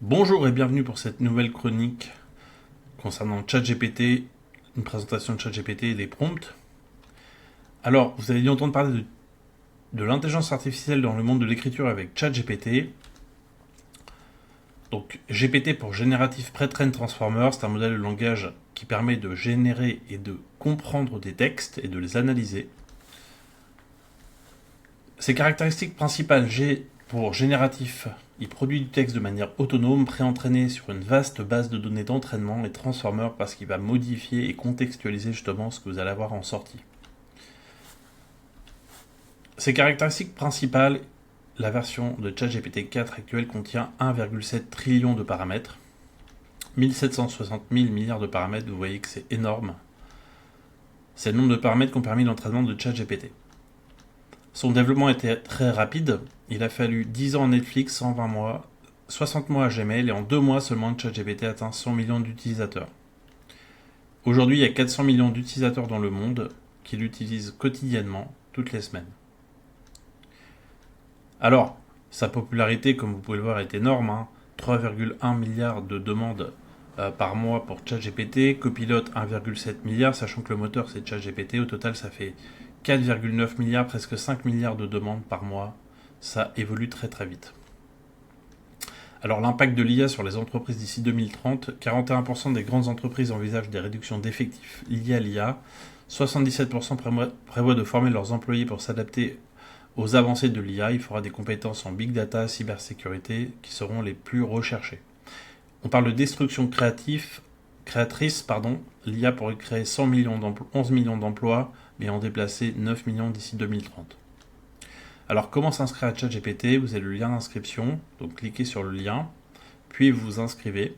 Bonjour et bienvenue pour cette nouvelle chronique concernant ChatGPT, une présentation de ChatGPT et des prompts. Alors, vous avez dû entendre parler de l'intelligence artificielle dans le monde de l'écriture avec ChatGPT. Donc, GPT pour Generative Pre-trained Transformer, c'est un modèle de langage qui permet de générer et de comprendre des textes et de les analyser. Ses caractéristiques principales, pour génératif, il produit du texte de manière autonome, pré-entraîné sur une vaste base de données d'entraînement, et Transformer parce qu'il va modifier et contextualiser justement ce que vous allez avoir en sortie. Ses caractéristiques principales, la version de ChatGPT 4 actuelle contient 1,7 trillion de paramètres, 1760 000 milliards de paramètres, vous voyez que c'est énorme. C'est le nombre de paramètres qui ont permis l'entraînement de ChatGPT. Son développement était très rapide, il a fallu 10 ans à Netflix, 120 mois, 60 mois à Gmail et en 2 mois seulement ChatGPT a atteint 100 millions d'utilisateurs. Aujourd'hui, il y a 400 millions d'utilisateurs dans le monde qui l'utilisent quotidiennement, toutes les semaines. Alors, sa popularité, comme vous pouvez le voir, est énorme. 3,1 milliards de demandes par mois pour ChatGPT, Copilot 1,7 milliard, sachant que le moteur c'est ChatGPT. Au total, ça fait 4,9 milliards, presque 5 milliards de demandes par mois. Ça évolue très très vite. Alors l'impact de l'IA sur les entreprises d'ici 2030, 41% des grandes entreprises envisagent des réductions d'effectifs liées à l'IA, 77% prévoient de former leurs employés pour s'adapter aux avancées de l'IA. Il faudra des compétences en big data, cybersécurité qui seront les plus recherchées. On parle de destruction créatrice, l'IA pourrait créer 11 millions d'emplois, mais en déplacer 9 millions d'ici 2030. Alors comment s'inscrire à ChatGPT? Vous avez le lien d'inscription, donc cliquez sur le lien, puis vous vous inscrivez.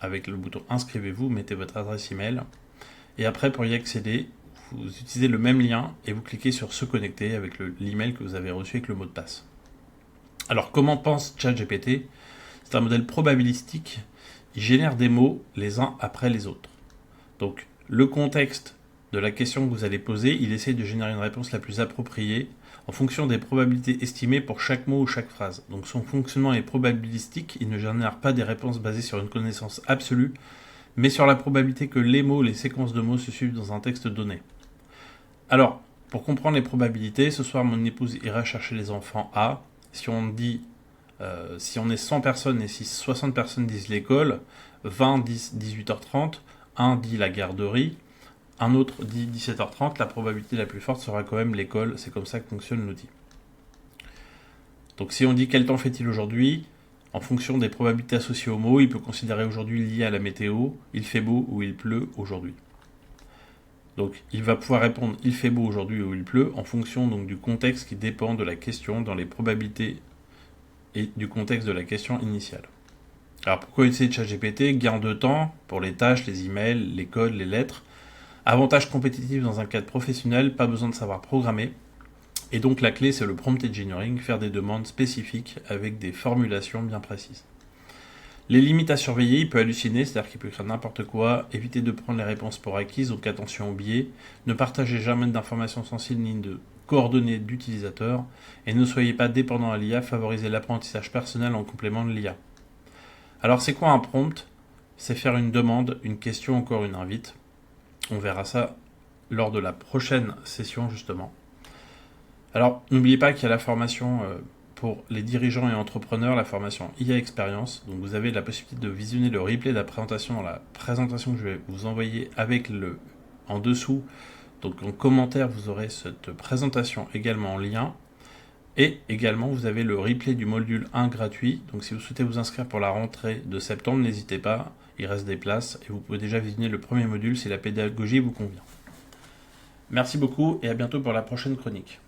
Avec le bouton inscrivez-vous, mettez votre adresse email, et après pour y accéder, vous utilisez le même lien et vous cliquez sur se connecter avec l'email que vous avez reçu avec le mot de passe. Alors comment pense ChatGPT? C'est un modèle probabilistique, il génère des mots les uns après les autres. Donc le contexte de la question que vous allez poser, il essaie de générer une réponse la plus appropriée en fonction des probabilités estimées pour chaque mot ou chaque phrase. Donc son fonctionnement est probabilistique, il ne génère pas des réponses basées sur une connaissance absolue, mais sur la probabilité que les mots, les séquences de mots se suivent dans un texte donné. Alors, pour comprendre les probabilités, ce soir mon épouse ira chercher les enfants à, si on est 100 personnes et si 60 personnes disent l'école, 20 disent 18h30, 1 dit la garderie, un autre dit 17h30, la probabilité la plus forte sera quand même l'école, c'est comme ça que fonctionne l'outil. Donc si on dit quel temps fait-il aujourd'hui, en fonction des probabilités associées au mot, il peut considérer aujourd'hui lié à la météo, il fait beau ou il pleut aujourd'hui. Donc il va pouvoir répondre il fait beau aujourd'hui ou il pleut en fonction donc du contexte qui dépend de la question dans les probabilités et du contexte de la question initiale. Alors pourquoi utiliser ChatGPT? Gain de temps pour les tâches, les emails, les codes, les lettres. Avantage compétitif dans un cadre professionnel, pas besoin de savoir programmer. Et donc la clé c'est le prompt engineering, faire des demandes spécifiques avec des formulations bien précises. Les limites à surveiller, il peut halluciner, c'est-à-dire qu'il peut écrire n'importe quoi, éviter de prendre les réponses pour acquises, donc attention aux biais, ne partagez jamais d'informations sensibles ni de coordonnées d'utilisateurs, et ne soyez pas dépendant à l'IA, favorisez l'apprentissage personnel en complément de l'IA. Alors c'est quoi un prompt? C'est faire une demande, une question, encore une invite. On verra ça lors de la prochaine session justement. Alors n'oubliez pas qu'il y a la formation pour les dirigeants et entrepreneurs, la formation IA Experience. Donc vous avez la possibilité de visionner le replay de la présentation dans la présentation que je vais vous envoyer avec en dessous. Donc en commentaire, vous aurez cette présentation également en lien. Et également, vous avez le replay du module 1 gratuit. Donc si vous souhaitez vous inscrire pour la rentrée de septembre, n'hésitez pas, il reste des places et vous pouvez déjà visionner le premier module si la pédagogie vous convient. Merci beaucoup et à bientôt pour la prochaine chronique.